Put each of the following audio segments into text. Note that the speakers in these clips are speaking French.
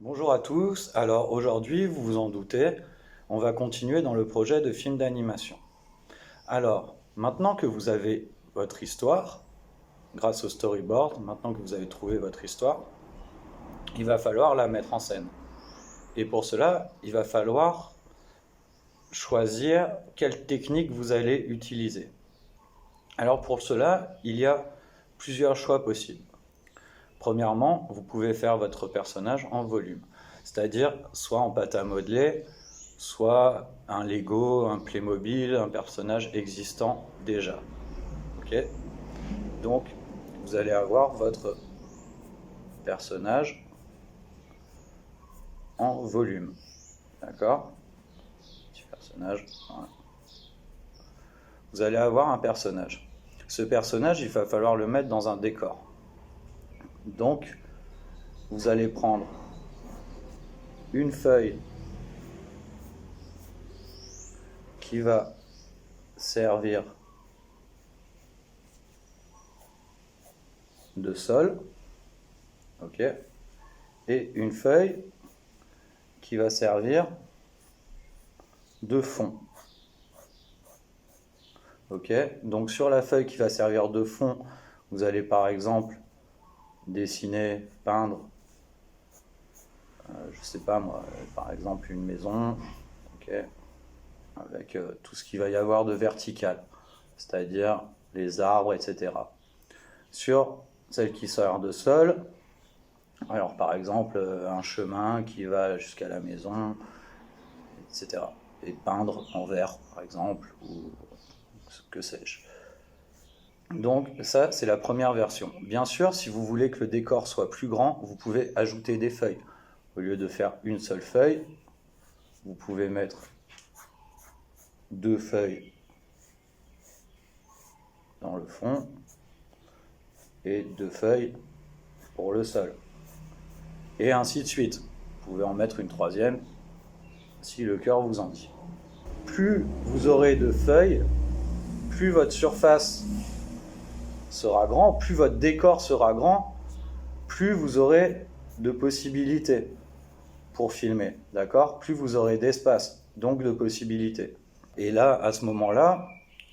Bonjour à tous, alors aujourd'hui, vous vous en doutez, on va continuer dans le projet de film d'animation. Alors, maintenant que vous avez votre histoire, grâce au storyboard, maintenant que vous avez trouvé votre histoire, il va falloir la mettre en scène. Et pour cela, il va falloir choisir quelle technique vous allez utiliser. Alors pour cela, il y a plusieurs choix possibles. Premièrement, vous pouvez faire votre personnage en volume, c'est-à-dire soit en pâte à modeler, soit un Lego, un Playmobil, un personnage existant déjà. Ok. Donc, vous allez avoir votre personnage en volume. D'accord. Petit personnage. Voilà. Vous allez avoir un personnage. Ce personnage, il va falloir le mettre dans un décor. Donc, vous allez prendre une feuille qui va servir de sol, ok, et une feuille qui va servir de fond. Ok, donc sur la feuille qui va servir de fond, vous allez par exemple dessiner, peindre, je sais pas moi, par exemple une maison, ok, avec tout ce qu'il va y avoir de vertical, c'est-à-dire les arbres, etc. Sur celle qui sert de sol, alors par exemple un chemin qui va jusqu'à la maison, etc. Et peindre en vert, par exemple, ou ce que sais-je. Donc ça, c'est la première version. Bien sûr, si vous voulez que le décor soit plus grand, vous pouvez ajouter des feuilles. Au lieu de faire une seule feuille, vous pouvez mettre deux feuilles dans le fond et deux feuilles pour le sol. Et ainsi de suite. Vous pouvez en mettre une troisième si le cœur vous en dit. Plus vous aurez de feuilles, plus votre surface sera grand, plus votre décor sera grand, plus vous aurez de possibilités pour filmer, d'accord? Plus vous aurez d'espace, donc de possibilités. Et là, à ce moment-là,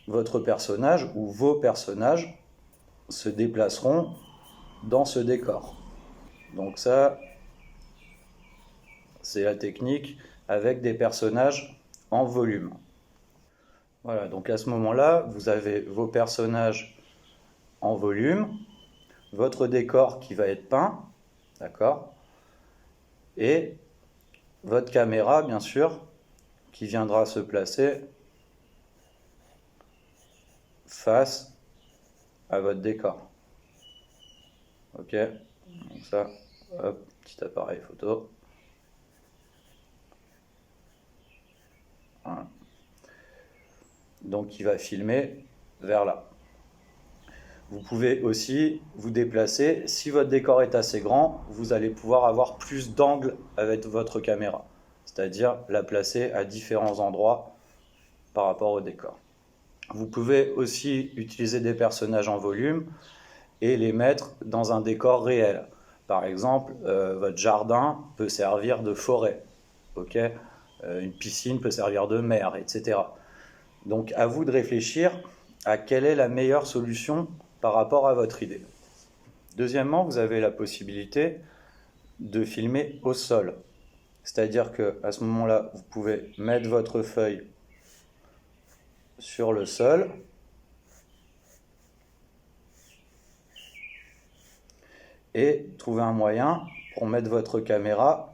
votre personnage ou vos personnages se déplaceront dans ce décor. Donc ça, c'est la technique avec des personnages en volume. Voilà, donc à ce moment-là, vous avez vos personnages en volume, votre décor qui va être peint, d'accord, et votre caméra, bien sûr, qui viendra se placer face à votre décor. Ok, donc ça, hop, petit appareil photo. Voilà. Donc il va filmer vers là. Vous pouvez aussi vous déplacer. Si votre décor est assez grand, vous allez pouvoir avoir plus d'angles avec votre caméra, c'est-à-dire la placer à différents endroits par rapport au décor. Vous pouvez aussi utiliser des personnages en volume et les mettre dans un décor réel. Par exemple, votre jardin peut servir de forêt, ok, une piscine peut servir de mer, etc. Donc à vous de réfléchir à quelle est la meilleure solution par rapport à votre idée. Deuxièmement, vous avez la possibilité de filmer au sol. C'est-à-dire qu'à ce moment-là, vous pouvez mettre votre feuille sur le sol et trouver un moyen pour mettre votre caméra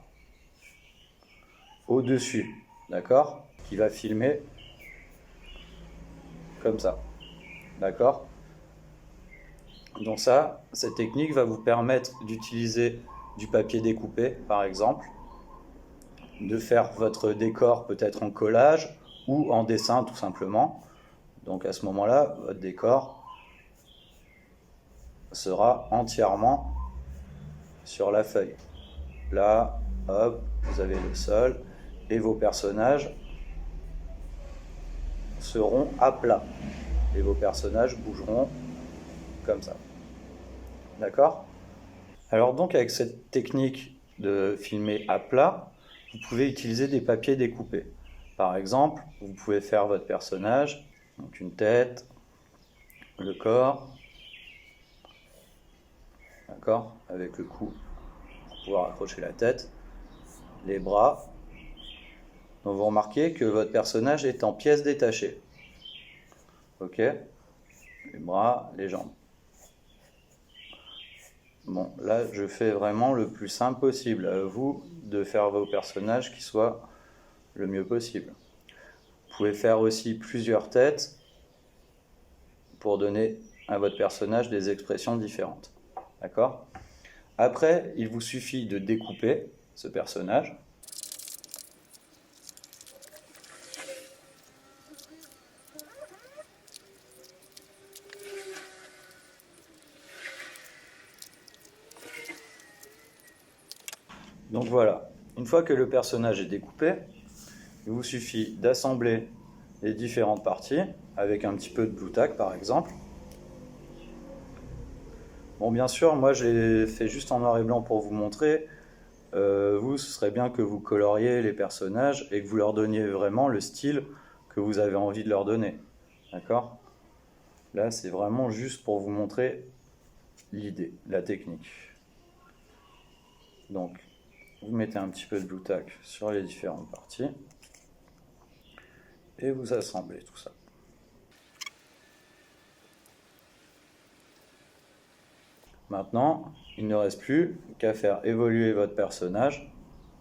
au-dessus, d'accord, qui va filmer comme ça, d'accord. Donc ça, cette technique va vous permettre d'utiliser du papier découpé, par exemple, de faire votre décor peut-être en collage ou en dessin tout simplement. Donc à ce moment-là, votre décor sera entièrement sur la feuille. Là, hop, vous avez le sol et vos personnages seront à plat. Et vos personnages bougeront comme ça. D'accord? Alors donc avec cette technique de filmer à plat, vous pouvez utiliser des papiers découpés. Par exemple, vous pouvez faire votre personnage, donc une tête, le corps, d'accord, avec le cou pour pouvoir accrocher la tête, les bras. Donc vous remarquez que votre personnage est en pièces détachées. Ok, les bras, les jambes. Bon, là, je fais vraiment le plus simple possible. À vous de faire vos personnages qui soient le mieux possible. Vous pouvez faire aussi plusieurs têtes pour donner à votre personnage des expressions différentes. D'accord ? Après, il vous suffit de découper ce personnage. Donc voilà, une fois que le personnage est découpé, il vous suffit d'assembler les différentes parties avec un petit peu de Blue Tack par exemple. Bon, bien sûr, moi j'ai fait juste en noir et blanc pour vous montrer. Vous, ce serait bien que vous coloriez les personnages et que vous leur donniez vraiment le style que vous avez envie de leur donner. D'accord ? Là, c'est vraiment juste pour vous montrer l'idée, la technique. Donc, vous mettez un petit peu de Blue Tack sur les différentes parties et vous assemblez tout ça. Maintenant, il ne reste plus qu'à faire évoluer votre personnage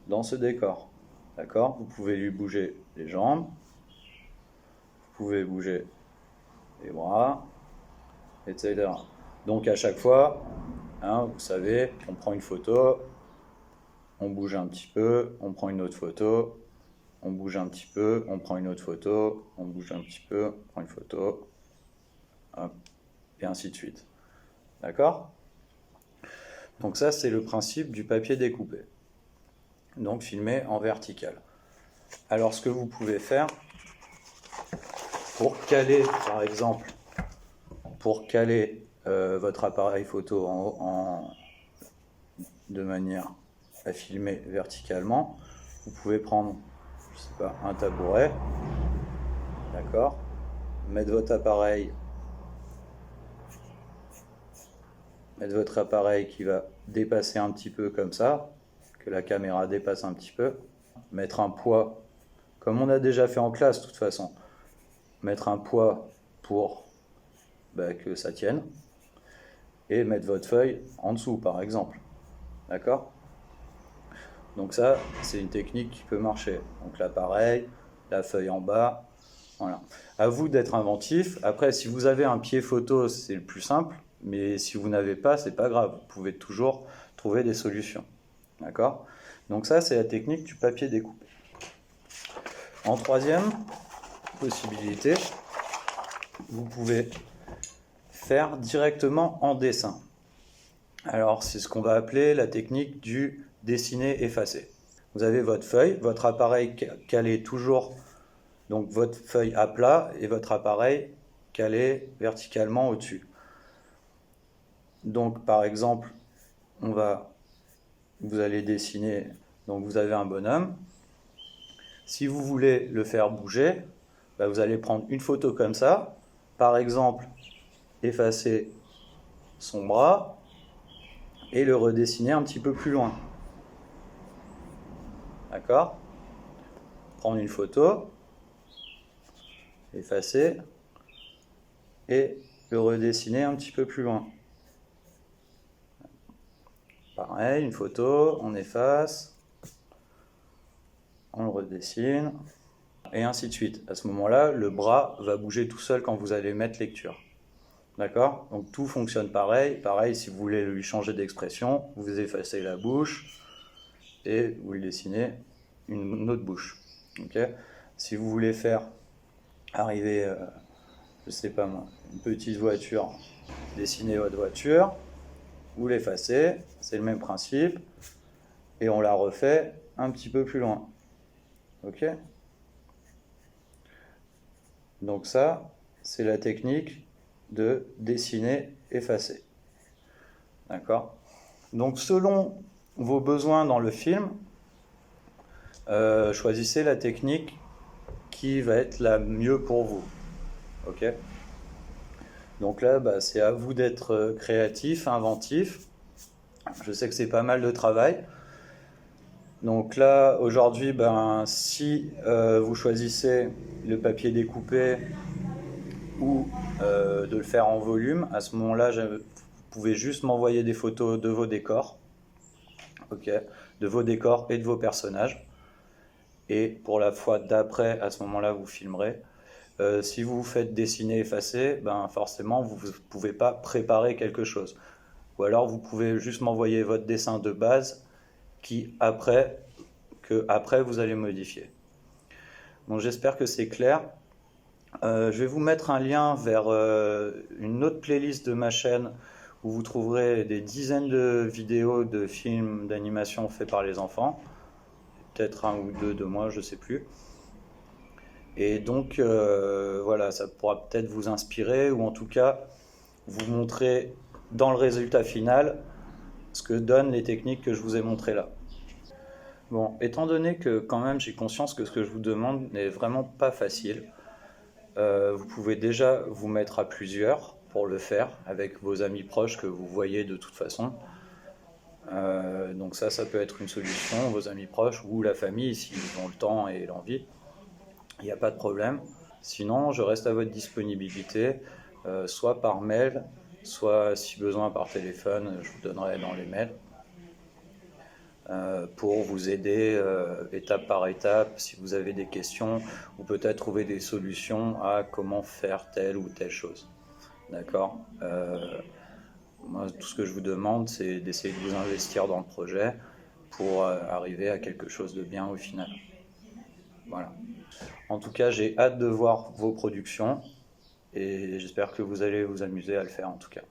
dans ce décor. D'accord ? Vous pouvez lui bouger les jambes, vous pouvez bouger les bras, etc. Donc à chaque fois, hein, vous savez, on prend une photo, on bouge un petit peu, on prend une autre photo, on bouge un petit peu, on prend une autre photo, on bouge un petit peu, on prend une photo, hop, et ainsi de suite. D'accord ? Donc ça, c'est le principe du papier découpé. Donc filmé en vertical. Alors ce que vous pouvez faire, pour caler, par exemple, votre appareil photo de manière à filmer verticalement, vous pouvez prendre, je sais pas, un tabouret, d'accord, mettre votre appareil qui va dépasser un petit peu comme ça, que la caméra dépasse un petit peu, mettre un poids, comme on a déjà fait en classe de toute façon, mettre un poids pour que ça tienne, et mettre votre feuille en dessous par exemple, d'accord ? Donc ça, c'est une technique qui peut marcher. Donc l'appareil, la feuille en bas, voilà. À vous d'être inventif. Après, si vous avez un pied photo, c'est le plus simple. Mais si vous n'avez pas, c'est pas grave. Vous pouvez toujours trouver des solutions. D'accord ? Donc ça, c'est la technique du papier découpé. En troisième possibilité, vous pouvez faire directement en dessin. Alors, c'est ce qu'on va appeler la technique du dessiner-effacer. Vous avez votre feuille, votre appareil calé toujours, donc votre feuille à plat et votre appareil calé verticalement au-dessus. Donc, par exemple, vous allez dessiner, donc vous avez un bonhomme. Si vous voulez le faire bouger, vous allez prendre une photo comme ça, par exemple, effacer son bras et le redessiner un petit peu plus loin. D'accord ? Prendre une photo, effacer et le redessiner un petit peu plus loin. Pareil, une photo, on efface, on le redessine, et ainsi de suite. À ce moment-là, le bras va bouger tout seul quand vous allez mettre lecture. D'accord ? Donc tout fonctionne pareil. Pareil, si vous voulez lui changer d'expression, vous effacez la bouche et vous lui dessinez une autre bouche. Okay ? Si vous voulez faire arriver, je sais pas moi, une petite voiture, dessinez votre voiture, vous l'effacez, c'est le même principe, et on la refait un petit peu plus loin. Ok ? Donc ça, c'est la technique de dessiner, effacer. D'accord ? Donc selon vos besoins dans le film, choisissez la technique qui va être la mieux pour vous. Ok? Donc là, c'est à vous d'être créatif, inventif. Je sais que c'est pas mal de travail. Donc là, aujourd'hui, si vous choisissez le papier découpé ou de le faire en volume, à ce moment-là, vous pouvez juste m'envoyer des photos de vos décors, ok, de vos décors et de vos personnages. Et pour la fois d'après, à ce moment-là, vous filmerez. Si vous faites dessiner, effacer, forcément, vous ne pouvez pas préparer quelque chose. Ou alors, vous pouvez juste m'envoyer votre dessin de base que après vous allez modifier. Donc, j'espère que c'est clair. Je vais vous mettre un lien vers une autre playlist de ma chaîne où vous trouverez des dizaines de vidéos de films d'animation faits par les enfants. Peut-être un ou deux de moi, je ne sais plus. Et donc, voilà, ça pourra peut-être vous inspirer ou en tout cas vous montrer dans le résultat final ce que donnent les techniques que je vous ai montrées là. Bon, étant donné que quand même j'ai conscience que ce que je vous demande n'est vraiment pas facile, vous pouvez déjà vous mettre à plusieurs pour le faire avec vos amis proches que vous voyez de toute façon. Donc ça peut être une solution, vos amis proches ou la famille s'ils ont le temps et l'envie. Il n'y a pas de problème. Sinon, je reste à votre disponibilité, soit par mail, soit si besoin par téléphone, je vous donnerai dans les mails, pour vous aider étape par étape si vous avez des questions ou peut-être trouver des solutions à comment faire telle ou telle chose. D'accord? Moi, tout ce que je vous demande, c'est d'essayer de vous investir dans le projet pour arriver à quelque chose de bien au final. Voilà. En tout cas, j'ai hâte de voir vos productions et j'espère que vous allez vous amuser à le faire en tout cas.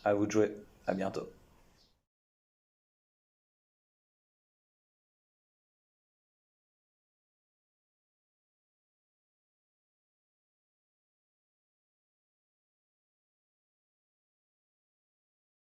À vous de jouer. À bientôt.